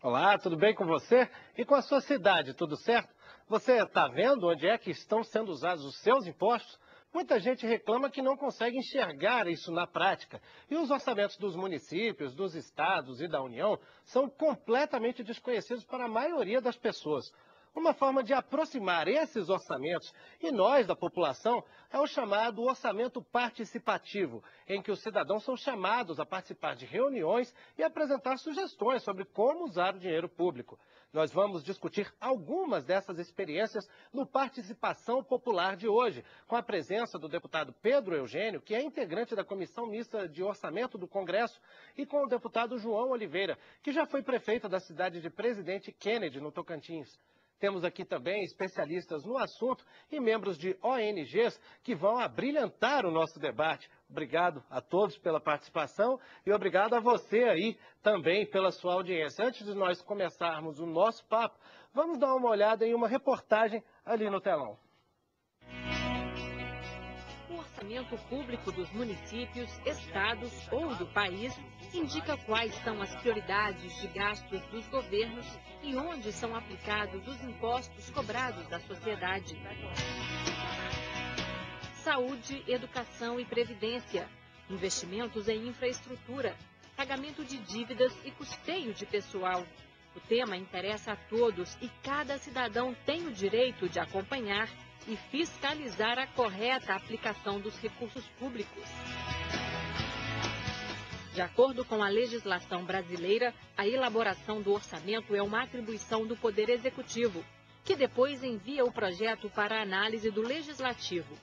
Olá, tudo bem com você? E com a sua cidade, tudo certo? Você está vendo onde é que estão sendo usados os seus impostos? Muita gente reclama que não consegue enxergar isso na prática. E os orçamentos dos municípios, dos estados e da União são completamente desconhecidos para a maioria das pessoas. Uma forma de aproximar esses orçamentos e nós, da população, é o chamado orçamento participativo, em que os cidadãos são chamados a participar de reuniões e apresentar sugestões sobre como usar o dinheiro público. Nós vamos discutir algumas dessas experiências no Participação Popular de hoje, com a presença do deputado Pedro Eugênio, que é integrante da Comissão Mista de Orçamento do Congresso, e com o deputado João Oliveira, que já foi prefeito da cidade de Presidente Kennedy, no Tocantins. Temos aqui também especialistas no assunto e membros de ONGs que vão abrilhantar o nosso debate. Obrigado a todos pela participação e obrigado a você aí também pela sua audiência. Antes de nós começarmos o nosso papo, vamos dar uma olhada em uma reportagem ali no telão. O orçamento público dos municípios, estados ou do país indica quais são as prioridades de gastos dos governos e onde são aplicados os impostos cobrados da sociedade. Saúde, educação e previdência, investimentos em infraestrutura, pagamento de dívidas e custeio de pessoal. O tema interessa a todos e cada cidadão tem o direito de acompanhar e fiscalizar a correta aplicação dos recursos públicos. De acordo com a legislação brasileira, a elaboração do orçamento é uma atribuição do Poder Executivo, que depois envia o projeto para a análise do Legislativo.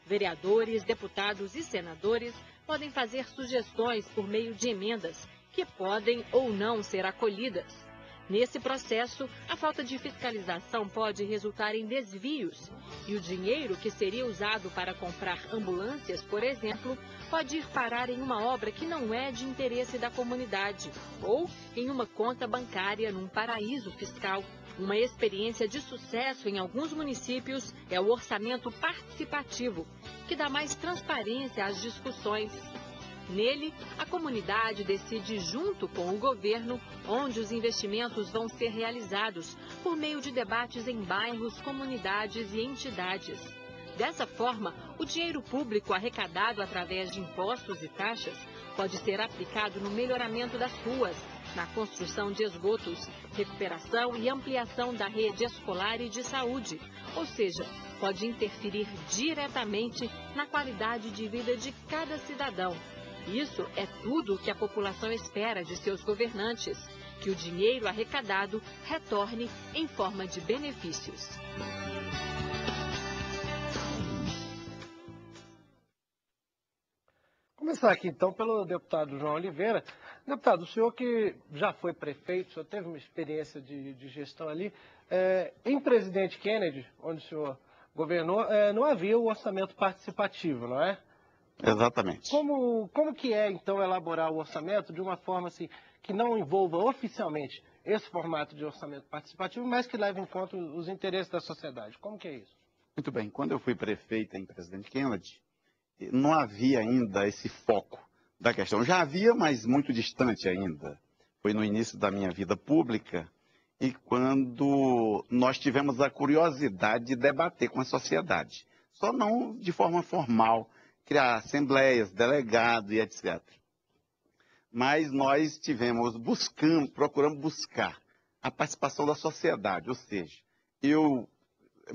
Vereadores, deputados e senadores podem fazer sugestões por meio de emendas, que podem ou não ser acolhidas. Nesse processo, a falta de fiscalização pode resultar em desvios e o dinheiro que seria usado para comprar ambulâncias, por exemplo, pode ir parar em uma obra que não é de interesse da comunidade ou em uma conta bancária num paraíso fiscal. Uma experiência de sucesso em alguns municípios é o orçamento participativo, que dá mais transparência às discussões. Nele, a comunidade decide junto com o governo onde os investimentos vão ser realizados, por meio de debates em bairros, comunidades e entidades. Dessa forma, o dinheiro público arrecadado através de impostos e taxas pode ser aplicado no melhoramento das ruas, na construção de esgotos, recuperação e ampliação da rede escolar e de saúde, ou seja, pode interferir diretamente na qualidade de vida de cada cidadão. Isso é tudo o que a população espera de seus governantes, que o dinheiro arrecadado retorne em forma de benefícios. Começar aqui então pelo deputado João Oliveira. Deputado, o senhor que já foi prefeito, o senhor teve uma experiência de gestão ali. Em Presidente Kennedy, onde o senhor governou, não havia o orçamento participativo, não é? Exatamente. Como que é, então, elaborar o orçamento de uma forma assim, que não envolva oficialmente esse formato de orçamento participativo, mas que leve em conta os interesses da sociedade? Como que é isso? Muito bem. Quando eu fui prefeito em Presidente Kennedy, não havia ainda esse foco da questão. Já havia, mas muito distante ainda. Foi no início da minha vida pública e quando nós tivemos a curiosidade de debater com a sociedade. Só não de forma formal, criar assembleias, delegados e etc. Mas nós procuramos buscar a participação da sociedade, ou seja, eu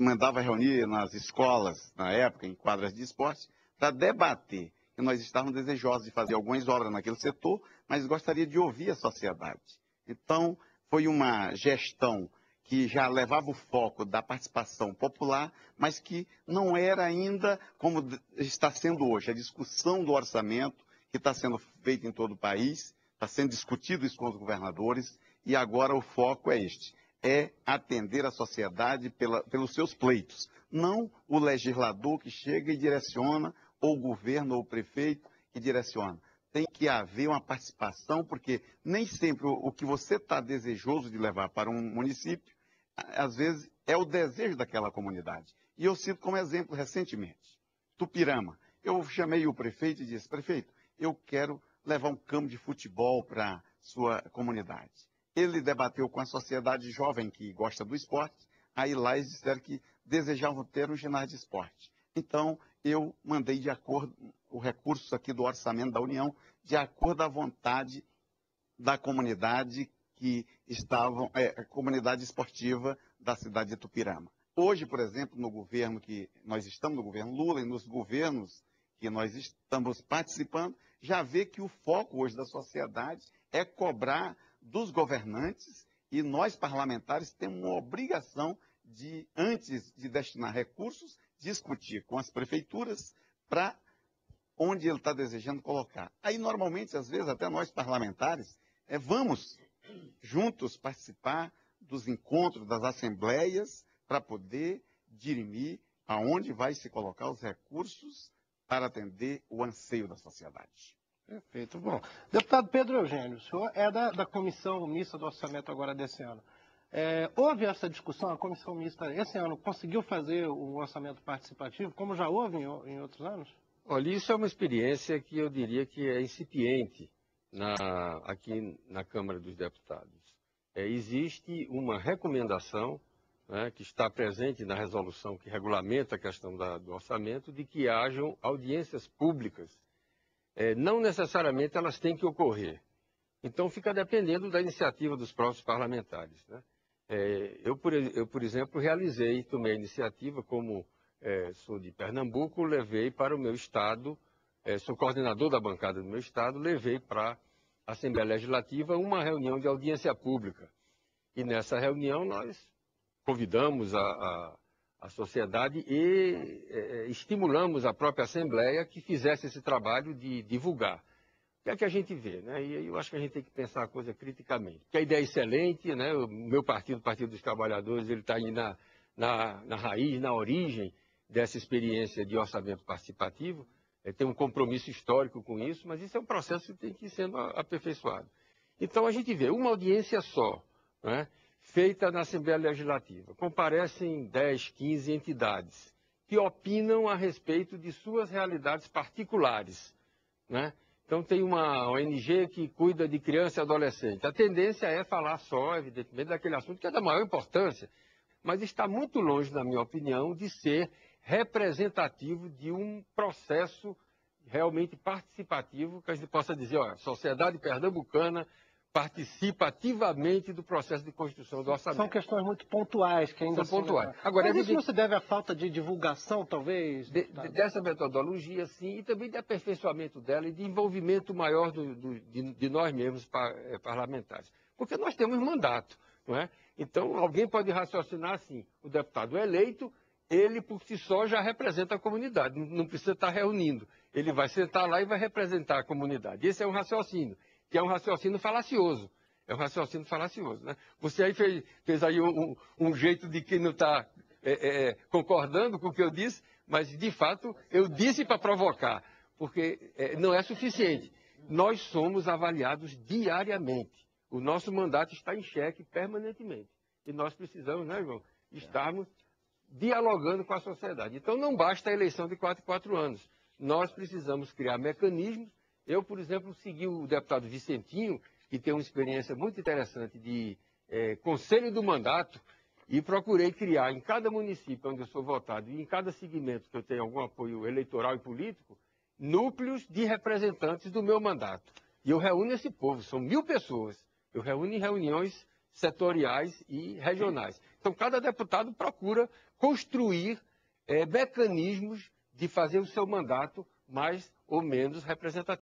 mandava reunir nas escolas, na época, em quadras de esporte, para debater, que nós estávamos desejosos de fazer algumas obras naquele setor, mas gostaria de ouvir a sociedade. Então, foi uma gestão que já levava o foco da participação popular, mas que não era ainda como está sendo hoje. A discussão do orçamento, que está sendo feita em todo o país, está sendo discutido isso com os governadores, e agora o foco é este, é atender a sociedade pelos seus pleitos, não o legislador que chega e direciona, ou o governo ou o prefeito que direciona. Tem que haver uma participação, porque nem sempre o que você está desejoso de levar para um município, às vezes é o desejo daquela comunidade. E eu cito como exemplo recentemente, Tupirama. Eu chamei o prefeito e disse, prefeito, eu quero levar um campo de futebol para a sua comunidade. Ele debateu com a sociedade jovem que gosta do esporte, aí lá eles disseram que desejavam ter um ginásio de esporte. Então, eu mandei de acordo o recurso aqui do orçamento da União, de acordo à vontade da comunidade que estavam, a comunidade esportiva da cidade de Tupirama. Hoje, por exemplo, no governo que nós estamos, no governo Lula e nos governos que nós estamos participando, já vê que o foco hoje da sociedade é cobrar dos governantes e nós parlamentares temos uma obrigação de, antes de destinar recursos, discutir com as prefeituras para onde ele está desejando colocar. Aí, normalmente, às vezes, até nós parlamentares, vamos juntos participar dos encontros, das assembleias, para poder dirimir aonde vai se colocar os recursos para atender o anseio da sociedade. Perfeito. Bom, deputado Pedro Eugênio, o senhor é da Comissão Mista do Orçamento agora desse ano. Houve essa discussão, a Comissão Mista esse ano conseguiu fazer o orçamento participativo, como já houve em outros anos? Olha, isso é uma experiência que eu diria que é incipiente aqui na Câmara dos Deputados. Existe uma recomendação, né, que está presente na resolução que regulamenta a questão do orçamento, de que hajam audiências públicas. Não necessariamente elas têm que ocorrer. Então, fica dependendo da iniciativa dos próprios parlamentares, né? Eu, por exemplo, tomei a iniciativa, como sou de Pernambuco, levei para o meu estado, sou coordenador da bancada do meu estado, levei para a Assembleia Legislativa uma reunião de audiência pública. E nessa reunião nós convidamos a sociedade e estimulamos a própria Assembleia que fizesse esse trabalho de divulgar. O que é que a gente vê, né? E eu acho que a gente tem que pensar a coisa criticamente. Porque a ideia é excelente, né? O meu partido, o Partido dos Trabalhadores, ele está aí na raiz, na origem dessa experiência de orçamento participativo. Tem um compromisso histórico com isso, mas isso é um processo que tem que ir sendo aperfeiçoado. Então a gente vê uma audiência só, né, feita na Assembleia Legislativa. Comparecem 10, 15 entidades que opinam a respeito de suas realidades particulares, né? Então, tem uma ONG que cuida de criança e adolescente. A tendência é falar só, evidentemente, daquele assunto que é da maior importância, mas está muito longe, na minha opinião, de ser representativo de um processo realmente participativo, que a gente possa dizer, olha, a sociedade pernambucana participa ativamente do processo de construção do orçamento. São questões muito pontuais que ainda são pontuais. Agora, mas isso não se deve à falta de divulgação, talvez? Dessa metodologia, sim, e também de aperfeiçoamento dela e de envolvimento maior de nós mesmos parlamentares. Porque nós temos mandato, não é? Então, alguém pode raciocinar assim, o deputado eleito, ele por si só já representa a comunidade, não precisa estar reunindo. Ele vai sentar lá e vai representar a comunidade. Esse é um raciocínio, que é um raciocínio falacioso. É um raciocínio falacioso, né? Você aí fez aí um jeito de que não está concordando com o que eu disse, mas, de fato, eu disse para provocar, porque não é suficiente. Nós somos avaliados diariamente. O nosso mandato está em xeque permanentemente. E nós precisamos, né, irmão, estarmos dialogando com a sociedade. Então, não basta a eleição de 4 em 4 anos. Nós precisamos criar mecanismos. Eu, por exemplo, segui o deputado Vicentinho, que tem uma experiência muito interessante de conselho do mandato, e procurei criar em cada município onde eu sou votado e em cada segmento que eu tenho algum apoio eleitoral e político, núcleos de representantes do meu mandato. E eu reúno esse povo, são 1000 pessoas. Eu reúno em reuniões setoriais e regionais. Então, cada deputado procura construir mecanismos de fazer o seu mandato mais ou menos representativo.